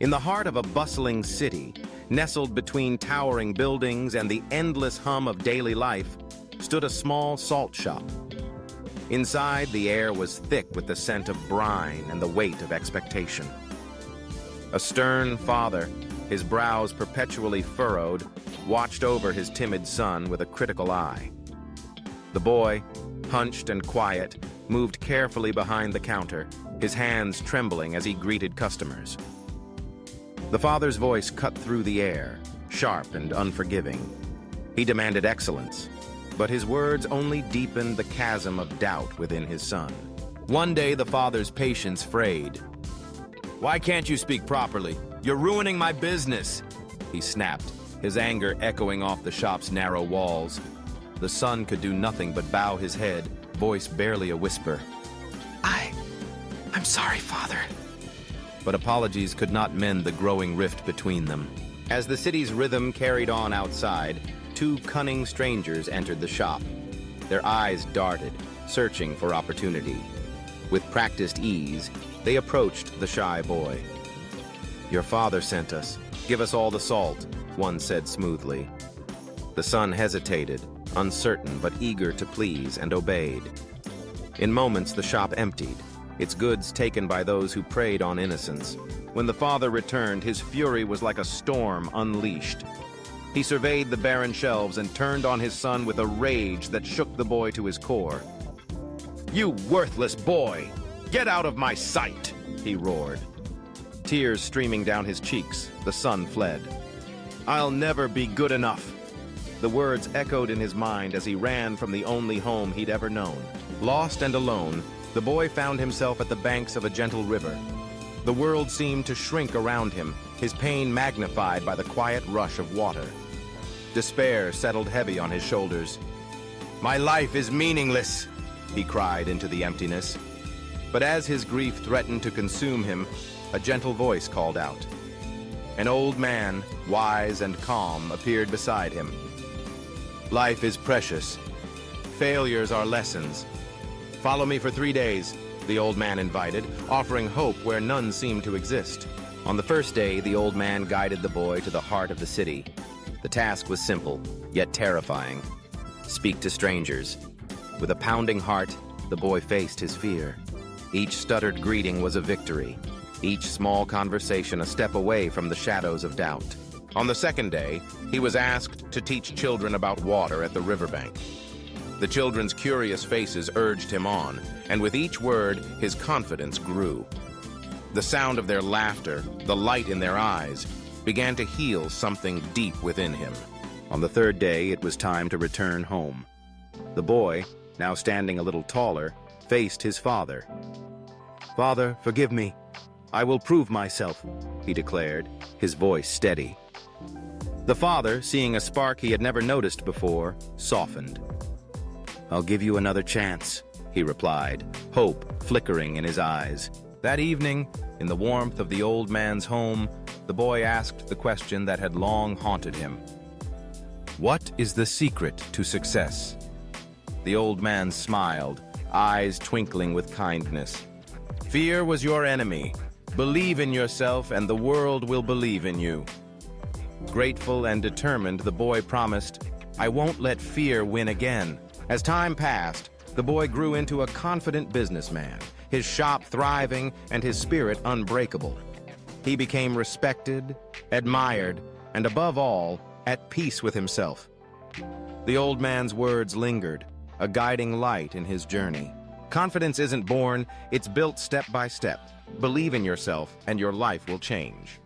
In the heart of a bustling city, nestled between towering buildings and the endless hum of daily life, stood a small salt shop. Inside, the air was thick with the scent of brine and the weight of expectation. A stern father, his brows perpetually furrowed, watched over his timid son with a critical eye. The boy, hunched and quiet, moved carefully behind the counter, his hands trembling as he greeted customers. The father's voice cut through the air, sharp and unforgiving. He demanded excellence, but his words only deepened the chasm of doubt within his son. One day, the father's patience frayed. "Why can't you speak properly? You're ruining my business," he snapped, his anger echoing off the shop's narrow walls. The son could do nothing but bow his head, voice barely a whisper. I'm sorry, Father." But apologies could not mend the growing rift between them. As the city's rhythm carried on outside, two cunning strangers entered the shop. Their eyes darted, searching for opportunity. With practiced ease, they approached the shy boy. "Your father sent us. Give us all the salt," one said smoothly. The son hesitated, uncertain but eager to please, and obeyed. In moments, the shop emptied, its goods taken by those who preyed on innocence. When the father returned, his fury was like a storm unleashed. He surveyed the barren shelves and turned on his son with a rage that shook the boy to his core. "You worthless boy! Get out of my sight!" he roared. Tears streaming down his cheeks, the son fled. "I'll never be good enough." The words echoed in his mind as he ran from the only home he'd ever known. Lost and alone, the boy found himself at the banks of a gentle river. The world seemed to shrink around him, his pain magnified by the quiet rush of water. Despair settled heavy on his shoulders. "My life is meaningless," he cried into the emptiness. But as his grief threatened to consume him, a gentle voice called out. An old man, wise and calm, appeared beside him. "Life is precious. Failures are lessons. Follow me for 3 days," the old man invited, offering hope where none seemed to exist. On the first day, the old man guided the boy to the heart of the city. The task was simple, yet terrifying. Speak to strangers. With a pounding heart, the boy faced his fear. Each stuttered greeting was a victory, each small conversation a step away from the shadows of doubt. On the second day, he was asked to teach children about water at the riverbank. The children's curious faces urged him on, and with each word, his confidence grew. The sound of their laughter, the light in their eyes, began to heal something deep within him. On the third day, it was time to return home. The boy, now standing a little taller, faced his father. "Father, forgive me. I will prove myself," he declared, his voice steady. The father, seeing a spark he had never noticed before, softened. "I'll give you another chance," he replied, hope flickering in his eyes. That evening, in the warmth of the old man's home, the boy asked the question that had long haunted him. "What is the secret to success?" The old man smiled, eyes twinkling with kindness. "Fear was your enemy. Believe in yourself and the world will believe in you." Grateful and determined, the boy promised, "I won't let fear win again." As time passed, the boy grew into a confident businessman, his shop thriving and his spirit unbreakable. He became respected, admired, and above all, at peace with himself. The old man's words lingered, a guiding light in his journey. Confidence isn't born, it's built step by step. Believe in yourself and your life will change.